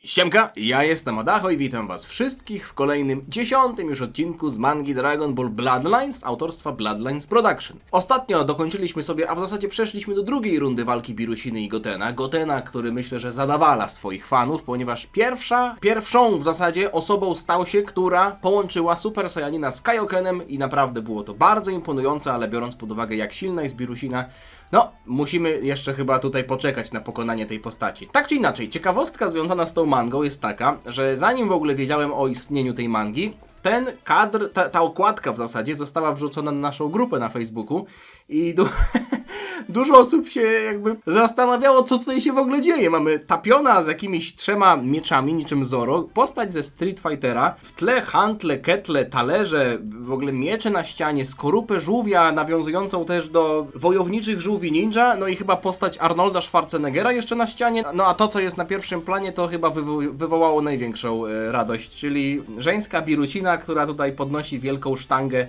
Siemka, ja jestem Adacho i witam was wszystkich w kolejnym 10. już odcinku z mangi Dragon Ball Bloodlines autorstwa Bloodlines Production. Ostatnio dokończyliśmy sobie, a w zasadzie przeszliśmy do drugiej rundy walki Birusiny i Gotena. Gotena, który myślę, że zadawala swoich fanów, ponieważ pierwszą w zasadzie osobą stał się, która połączyła Super Saiyanina z Kaiokenem i naprawdę było to bardzo imponujące, ale biorąc pod uwagę jak silna jest Birusina, no, musimy jeszcze chyba tutaj poczekać na pokonanie tej postaci. Tak czy inaczej, ciekawostka związana z tą mangą jest taka, że zanim w ogóle wiedziałem o istnieniu tej mangi, ten kadr, ta okładka w zasadzie została wrzucona na naszą grupę na Facebooku i dużo osób się jakby zastanawiało, co tutaj się w ogóle dzieje. Mamy Tapiona z jakimiś 3 mieczami, niczym Zoro, postać ze Street Fightera, w tle hantle, ketle, talerze, w ogóle miecze na ścianie, skorupę żółwia nawiązującą też do wojowniczych żółwi ninja, no i chyba postać Arnolda Schwarzeneggera jeszcze na ścianie. No a to, co jest na pierwszym planie, to chyba wywołało największą radość, czyli żeńska Birusina, która tutaj podnosi wielką sztangę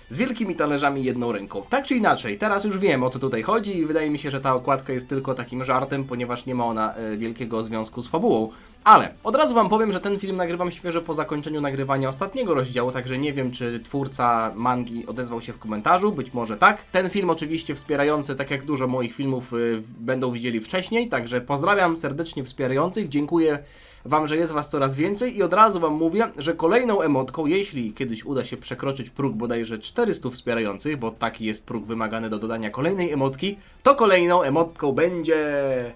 z wielkimi talerzami jedną ręką. Tak czy inaczej, teraz już wiem, o co tutaj chodzi i wydaje mi się, że ta okładka jest tylko takim żartem, ponieważ nie ma ona wielkiego związku z fabułą. Ale od razu wam powiem, że ten film nagrywam świeżo po zakończeniu nagrywania ostatniego rozdziału, także nie wiem, czy twórca mangi odezwał się w komentarzu, być może tak. Ten film oczywiście wspierający, tak jak dużo moich filmów będą widzieli wcześniej, także pozdrawiam serdecznie wspierających, dziękuję wam, że jest was coraz więcej i od razu wam mówię, że kolejną emotką, jeśli kiedyś uda się przekroczyć próg bodajże 400 wspierających, bo taki jest próg wymagany do dodania kolejnej emotki, to kolejną emotką będzie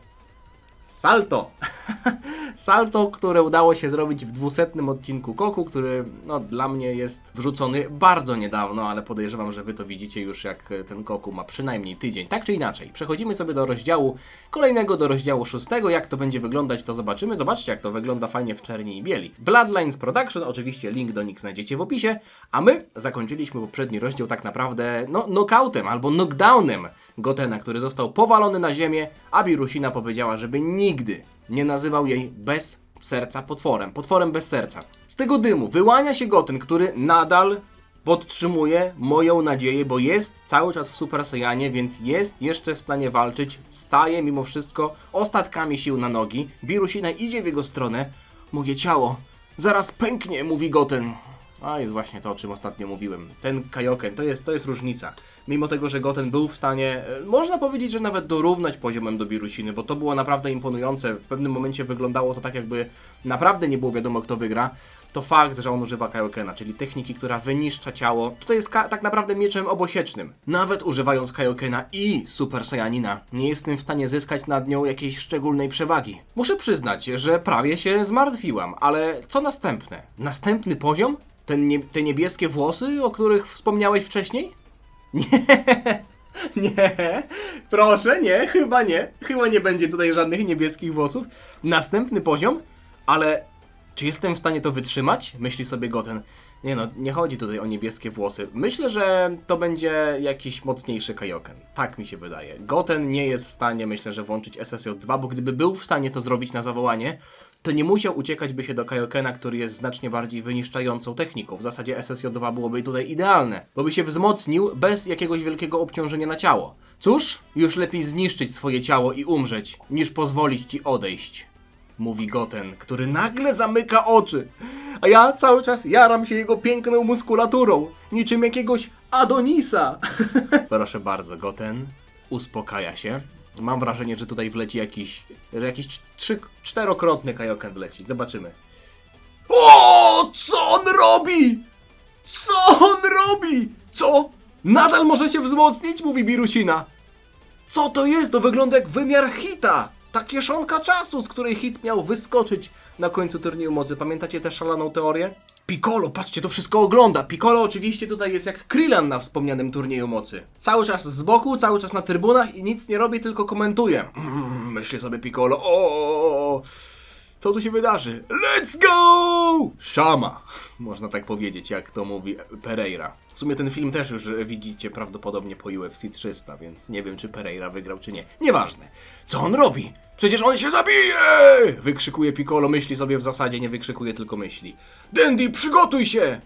salto. Salto, które udało się zrobić w 200. odcinku Koku, który no dla mnie jest wrzucony bardzo niedawno, ale podejrzewam, że wy to widzicie już, jak ten Koku ma przynajmniej tydzień. Tak czy inaczej, przechodzimy sobie do rozdziału kolejnego, do rozdziału 6. Jak to będzie wyglądać, to zobaczymy. Zobaczcie, jak to wygląda fajnie w czerni i bieli. Bloodlines Production, oczywiście link do nich znajdziecie w opisie, a my zakończyliśmy poprzedni rozdział tak naprawdę knockoutem albo knockdownem Gotena, który został powalony na ziemię, a Birusina powiedziała, żeby nigdy nie nazywał jej bez serca potworem bez serca. Z tego dymu wyłania się Goten, który nadal podtrzymuje moją nadzieję, bo jest cały czas w Super Saiyanie, więc jest jeszcze w stanie walczyć, staje mimo wszystko ostatkami sił na nogi. Birusina idzie w jego stronę. Moje ciało zaraz pęknie, mówi Goten. A jest właśnie to, o czym ostatnio mówiłem. Ten Kaioken, to jest różnica. Mimo tego, że Goten był w stanie, można powiedzieć, że nawet dorównać poziomem do Birusiny, bo to było naprawdę imponujące. W pewnym momencie wyglądało to tak, jakby naprawdę nie było wiadomo, kto wygra. To fakt, że on używa Kaiokena, czyli techniki, która wyniszcza ciało. Tutaj jest tak naprawdę mieczem obosiecznym. Nawet używając Kaiokena i Super Saiyanina, nie jestem w stanie zyskać nad nią jakiejś szczególnej przewagi. Muszę przyznać, że prawie się zmartwiłam, ale co następne? Następny poziom? Te niebieskie włosy, o których wspomniałeś wcześniej? Nie, proszę, nie, chyba nie. Chyba nie będzie tutaj żadnych niebieskich włosów. Następny poziom? Ale czy jestem w stanie to wytrzymać? Myśli sobie Goten. Nie no, nie chodzi tutaj o niebieskie włosy. Myślę, że to będzie jakiś mocniejszy Kaioken. Tak mi się wydaje. Goten nie jest w stanie, myślę, że włączyć SSJ-2, bo gdyby był w stanie to zrobić na zawołanie, to nie musiał uciekać by się do Kaiokena, który jest znacznie bardziej wyniszczającą techniką. W zasadzie SSJ-2 byłoby tutaj idealne, bo by się wzmocnił bez jakiegoś wielkiego obciążenia na ciało. Cóż, już lepiej zniszczyć swoje ciało i umrzeć, niż pozwolić ci odejść, mówi Goten, który nagle zamyka oczy. A ja cały czas jaram się jego piękną muskulaturą, niczym jakiegoś Adonisa. Proszę bardzo, Goten uspokaja się. Mam wrażenie, że tutaj wleci jakiś 4-krotny Kaioken wleci. Zobaczymy. O, co on robi? Co on robi? Co? Nadal może się wzmocnić? Mówi Birusina. Co to jest? To wygląda jak wymiar Hita. Ta kieszonka czasu, z której Hit miał wyskoczyć na końcu turnieju mocy. Pamiętacie tę szaloną teorię? Piccolo, patrzcie, to wszystko ogląda. Piccolo oczywiście tutaj jest jak Krillin na wspomnianym turnieju mocy. Cały czas z boku, cały czas na trybunach i nic nie robi, tylko komentuje. Myśli sobie Piccolo, co tu się wydarzy? Let's go! Shama, można tak powiedzieć, jak to mówi Pereira. W sumie ten film też już widzicie prawdopodobnie po UFC 300, więc nie wiem, czy Pereira wygrał, czy nie. Nieważne. Co on robi? Przecież on się zabije! Wykrzykuje Piccolo, myśli sobie w zasadzie, nie wykrzykuje, tylko myśli. Dandy, przygotuj się!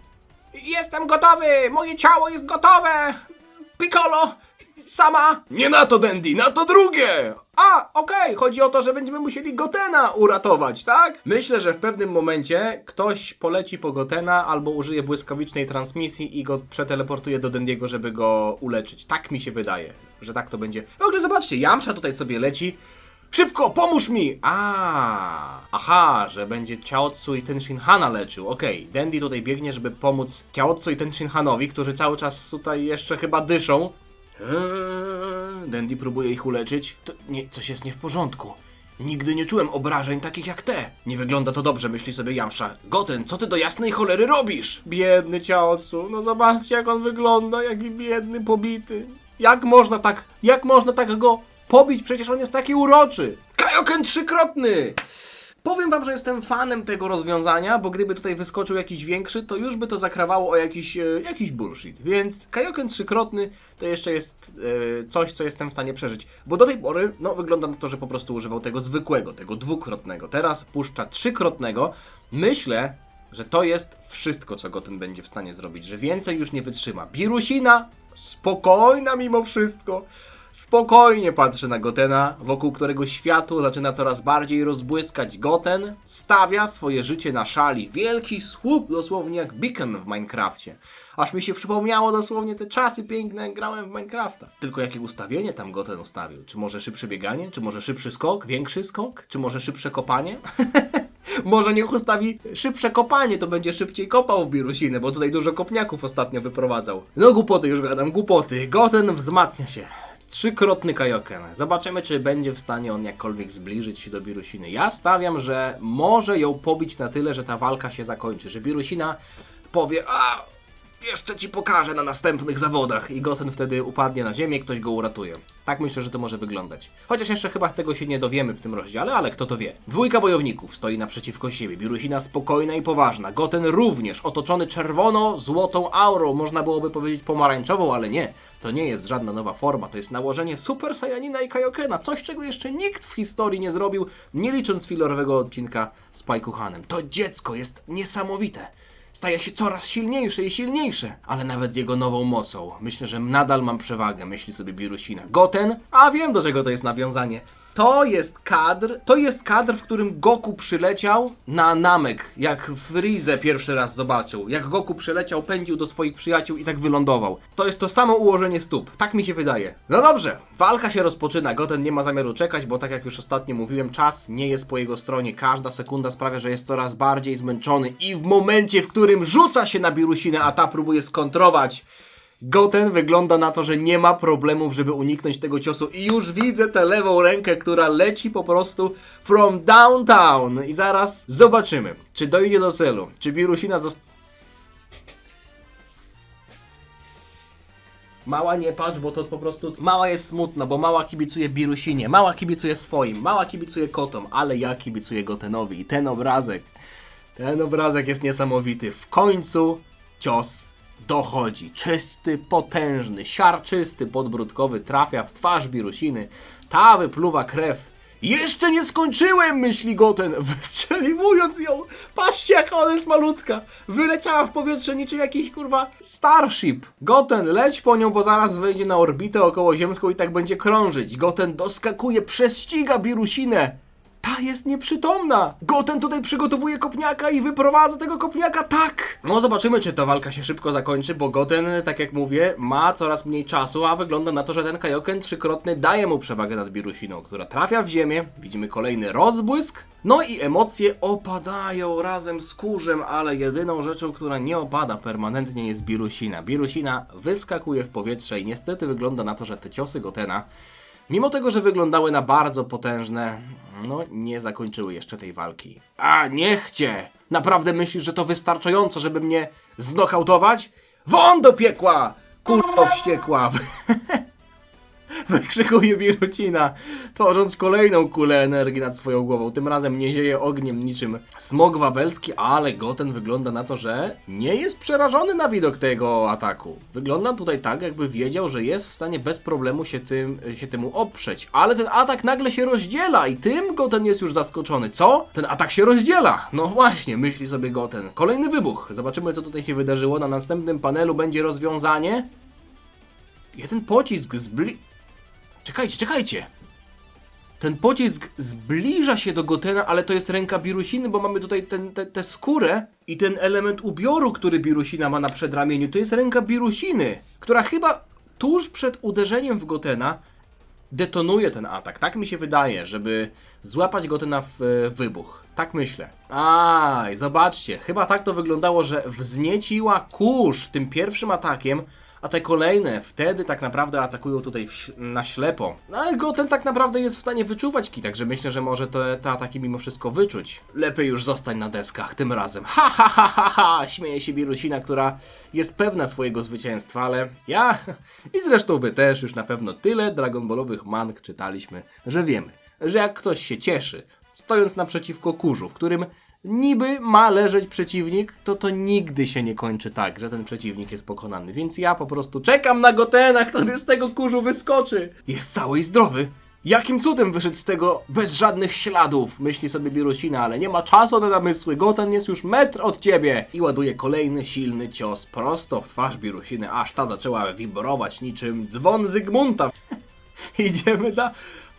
Jestem gotowy! Moje ciało jest gotowe! Piccolo! Sama! Nie na to, Dandy, na to drugie! Okej, chodzi o to, że będziemy musieli Gotena uratować, tak? Myślę, że w pewnym momencie ktoś poleci po Gotena albo użyje błyskawicznej transmisji i go przeteleportuje do Dendiego, żeby go uleczyć. Tak mi się wydaje, że tak to będzie. W ogóle zobaczcie, Yamcha tutaj sobie leci. Szybko, pomóż mi! Aha, że będzie Chaozu i Tenshinhana leczył. Okej, Dendi tutaj biegnie, żeby pomóc Chaozu i Tenshinhanowi, którzy cały czas tutaj jeszcze chyba dyszą. Dendi próbuje ich uleczyć. Coś jest nie w porządku. Nigdy nie czułem obrażeń takich jak te. Nie wygląda to dobrze, myśli sobie Yamcha. Goten, co ty do jasnej cholery robisz? Biedny Chaozu, no zobaczcie jak on wygląda, jaki biedny, pobity. Jak można tak go pobić? Przecież on jest taki uroczy. Kaioken trzykrotny! Powiem wam, że jestem fanem tego rozwiązania, bo gdyby tutaj wyskoczył jakiś większy, to już by to zakrawało o jakiś bullshit. Więc Kaioken trzykrotny to jeszcze jest coś, co jestem w stanie przeżyć. Bo do tej pory, no wygląda na to, że po prostu używał tego zwykłego, tego dwukrotnego. Teraz puszcza trzykrotnego. Myślę, że to jest wszystko, co Goten będzie w stanie zrobić, że więcej już nie wytrzyma. Birusina, spokojna mimo wszystko. Spokojnie patrzy na Gotena, wokół którego światło zaczyna coraz bardziej rozbłyskać. Goten stawia swoje życie na szali. Wielki słup, dosłownie jak Beacon w Minecrafcie. Aż mi się przypomniało dosłownie te czasy piękne, jak grałem w Minecrafta. Tylko jakie ustawienie tam Goten ustawił? Czy może szybsze bieganie? Czy może szybszy skok? Większy skok? Czy może szybsze kopanie? Może niech ustawi szybsze kopanie, to będzie szybciej kopał w Birusinę, bo tutaj dużo kopniaków ostatnio wyprowadzał. No głupoty, już gadam, głupoty. Goten wzmacnia się. Trzykrotny Kaioken. Zobaczymy, czy będzie w stanie on jakkolwiek zbliżyć się do Birusiny. Ja stawiam, że może ją pobić na tyle, że ta walka się zakończy. Że Birusina powie, jeszcze ci pokażę na następnych zawodach. I Goten wtedy upadnie na ziemię, ktoś go uratuje. Tak myślę, że to może wyglądać. Chociaż jeszcze chyba tego się nie dowiemy w tym rozdziale, ale kto to wie. Dwójka bojowników stoi naprzeciwko siebie. Birusina spokojna i poważna. Goten również otoczony czerwono-złotą aurą. Można byłoby powiedzieć pomarańczową, ale nie. To nie jest żadna nowa forma, to jest nałożenie Super Saiyanina i Kaiokena. Coś, czego jeszcze nikt w historii nie zrobił, nie licząc filorowego odcinka z Paikuhanem. To dziecko jest niesamowite. Staje się coraz silniejsze i silniejsze. Ale nawet z jego nową mocą, myślę, że nadal mam przewagę, myśli sobie Birusina. Goten? Wiem, do czego to jest nawiązanie. To jest kadr, w którym Goku przyleciał na Namek, jak Freezę pierwszy raz zobaczył. Jak Goku przyleciał, pędził do swoich przyjaciół i tak wylądował. To jest to samo ułożenie stóp, tak mi się wydaje. No dobrze, walka się rozpoczyna, Goten nie ma zamiaru czekać, bo tak jak już ostatnio mówiłem, czas nie jest po jego stronie. Każda sekunda sprawia, że jest coraz bardziej zmęczony i w momencie, w którym rzuca się na Birusinę, a ta próbuje skontrować, Goten wygląda na to, że nie ma problemów, żeby uniknąć tego ciosu i już widzę tę lewą rękę, która leci po prostu from downtown i zaraz zobaczymy, czy dojdzie do celu, czy Birusina Mała nie patrz, bo to po prostu... Mała jest smutna, bo mała kibicuje Birusinie, mała kibicuje swoim, mała kibicuje kotom, ale ja kibicuję Gotenowi i ten obrazek jest niesamowity. W końcu cios dochodzi. Czysty, potężny, siarczysty, podbródkowy trafia w twarz Birusiny. Ta wypluwa krew. Jeszcze nie skończyłem, myśli Goten, wystrzeliwując ją. Patrzcie, jaka ona jest malutka. Wyleciała w powietrze niczym jakiś, Starship. Goten, leć po nią, bo zaraz wejdzie na orbitę okołoziemską i tak będzie krążyć. Goten doskakuje, prześciga Birusinę. Ta jest nieprzytomna! Goten tutaj przygotowuje kopniaka i wyprowadza tego kopniaka, tak! No zobaczymy, czy ta walka się szybko zakończy, bo Goten, tak jak mówię, ma coraz mniej czasu, a wygląda na to, że ten Kaioken trzykrotny daje mu przewagę nad Birusiną, która trafia w ziemię, widzimy kolejny rozbłysk, no i emocje opadają razem z kurzem, ale jedyną rzeczą, która nie opada permanentnie jest Birusina. Birusina wyskakuje w powietrze i niestety wygląda na to, że te ciosy Gotena, mimo tego, że wyglądały na bardzo potężne, no nie zakończyły jeszcze tej walki. Niech cię! Naprawdę myślisz, że to wystarczająco, żeby mnie znokautować? Won do piekła! Kurwa wściekła! Wykrzykuje Birusina, tworząc kolejną kulę energii nad swoją głową. Tym razem nie zieje ogniem niczym smok wawelski, ale Goten wygląda na to, że nie jest przerażony na widok tego ataku. Wygląda tutaj tak, jakby wiedział, że jest w stanie bez problemu się temu oprzeć. Ale ten atak nagle się rozdziela i tym Goten jest już zaskoczony. Co? Ten atak się rozdziela! No właśnie, myśli sobie Goten. Kolejny wybuch. Zobaczymy, co tutaj się wydarzyło. Na następnym panelu będzie rozwiązanie. Jeden pocisk Czekajcie! ten pocisk zbliża się do Gotena, ale to jest ręka Birusiny, bo mamy tutaj tę skórę i ten element ubioru, który Birusina ma na przedramieniu, to jest ręka Birusiny, która chyba tuż przed uderzeniem w Gotena detonuje ten atak. Tak mi się wydaje, żeby złapać Gotena w wybuch. Tak myślę. Aj, zobaczcie, chyba tak to wyglądało, że wznieciła kurz tym pierwszym atakiem, a te kolejne wtedy tak naprawdę atakują tutaj na ślepo. No ale Goten tak naprawdę jest w stanie wyczuwać ki, także myślę, że może te ataki mimo wszystko wyczuć. Lepiej już zostań na deskach tym razem. Ha, ha, ha, ha, ha! Śmieje się Birusina, która jest pewna swojego zwycięstwa, ale ja i zresztą wy też już na pewno tyle Dragon Ballowych mang czytaliśmy, że wiemy, że jak ktoś się cieszy, stojąc naprzeciwko kurzu, w którym niby ma leżeć przeciwnik, to nigdy się nie kończy tak, że ten przeciwnik jest pokonany. Więc ja po prostu czekam na Gotena, który z tego kurzu wyskoczy. Jest cały i zdrowy. Jakim cudem wyszedł z tego bez żadnych śladów? Myśli sobie Birusina, ale nie ma czasu na namysły. Goten jest już metr od ciebie. I ładuje kolejny silny cios prosto w twarz Birusiny, aż ta zaczęła wibrować niczym dzwon Zygmunta. Idziemy na...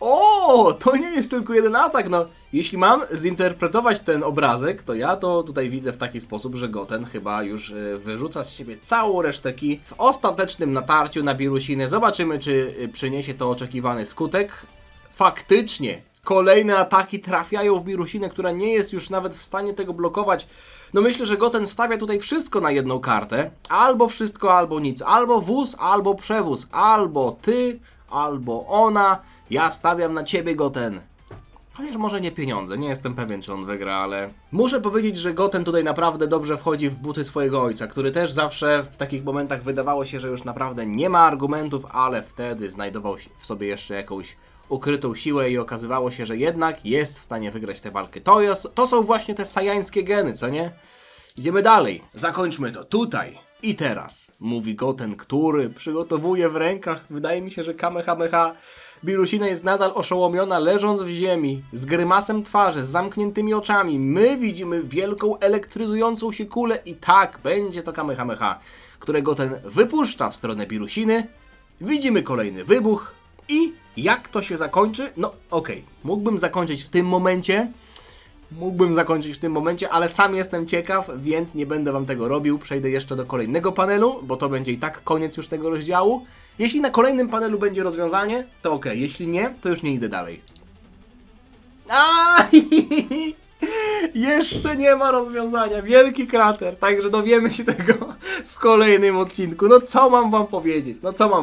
O, to nie jest tylko jeden atak, no. Jeśli mam zinterpretować ten obrazek, to ja to tutaj widzę w taki sposób, że Goten chyba już wyrzuca z siebie całą resztę ki. W ostatecznym natarciu na Birusinę zobaczymy, czy przyniesie to oczekiwany skutek. Faktycznie, kolejne ataki trafiają w Birusinę, która nie jest już nawet w stanie tego blokować. No myślę, że Goten stawia tutaj wszystko na jedną kartę. Albo wszystko, albo nic. Albo wóz, albo przewóz. Albo ty, albo ona. Ja stawiam na ciebie, Goten. Chociaż może nie pieniądze, nie jestem pewien, czy on wygra, ale... Muszę powiedzieć, że Goten tutaj naprawdę dobrze wchodzi w buty swojego ojca, który też zawsze w takich momentach wydawało się, że już naprawdę nie ma argumentów, ale wtedy znajdował w sobie jeszcze jakąś ukrytą siłę i okazywało się, że jednak jest w stanie wygrać tę walkę. To są właśnie te sajańskie geny, co nie? Idziemy dalej. Zakończmy to tutaj i teraz, mówi Goten, który przygotowuje w rękach, wydaje mi się, że Kamehameha. Birusina jest nadal oszołomiona, leżąc w ziemi, z grymasem twarzy, z zamkniętymi oczami. My widzimy wielką, elektryzującą się kulę i tak, będzie to Kamehameha, którego ten wypuszcza w stronę Birusiny. Widzimy kolejny wybuch i jak to się zakończy? No okej, mógłbym zakończyć w tym momencie, ale sam jestem ciekaw, więc nie będę wam tego robił. Przejdę jeszcze do kolejnego panelu, bo to będzie i tak koniec już tego rozdziału. Jeśli na kolejnym panelu będzie rozwiązanie, to okej. Jeśli nie, to już nie idę dalej. Jeszcze nie ma rozwiązania. Wielki krater. Także dowiemy się tego w kolejnym odcinku. No co mam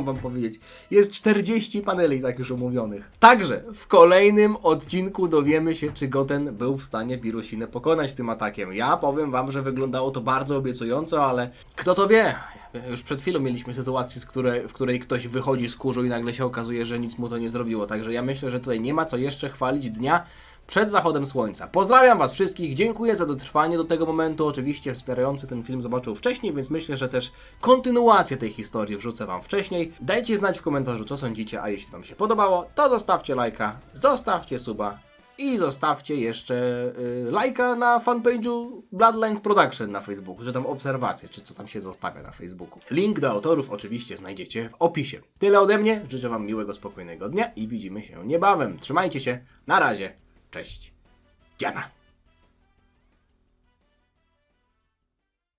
wam powiedzieć? Jest 40 paneli tak już omówionych. Także w kolejnym odcinku dowiemy się, czy Goten był w stanie Birusinę pokonać tym atakiem. Ja powiem wam, że wyglądało to bardzo obiecująco, ale kto to wie? Już przed chwilą mieliśmy sytuację, w której ktoś wychodzi z kurzu i nagle się okazuje, że nic mu to nie zrobiło. Także ja myślę, że tutaj nie ma co jeszcze chwalić dnia przed zachodem słońca. Pozdrawiam was wszystkich, dziękuję za dotrwanie do tego momentu. Oczywiście wspierający ten film zobaczył wcześniej, więc myślę, że też kontynuację tej historii wrzucę wam wcześniej. Dajcie znać w komentarzu, co sądzicie, a jeśli wam się podobało, to zostawcie lajka, zostawcie suba i zostawcie jeszcze lajka na fanpage'u Bloodlines Production na Facebooku, że tam obserwacje, czy co tam się zostawia na Facebooku. Link do autorów oczywiście znajdziecie w opisie. Tyle ode mnie, życzę wam miłego, spokojnego dnia i widzimy się niebawem. Trzymajcie się, na razie. Cześć. Diana.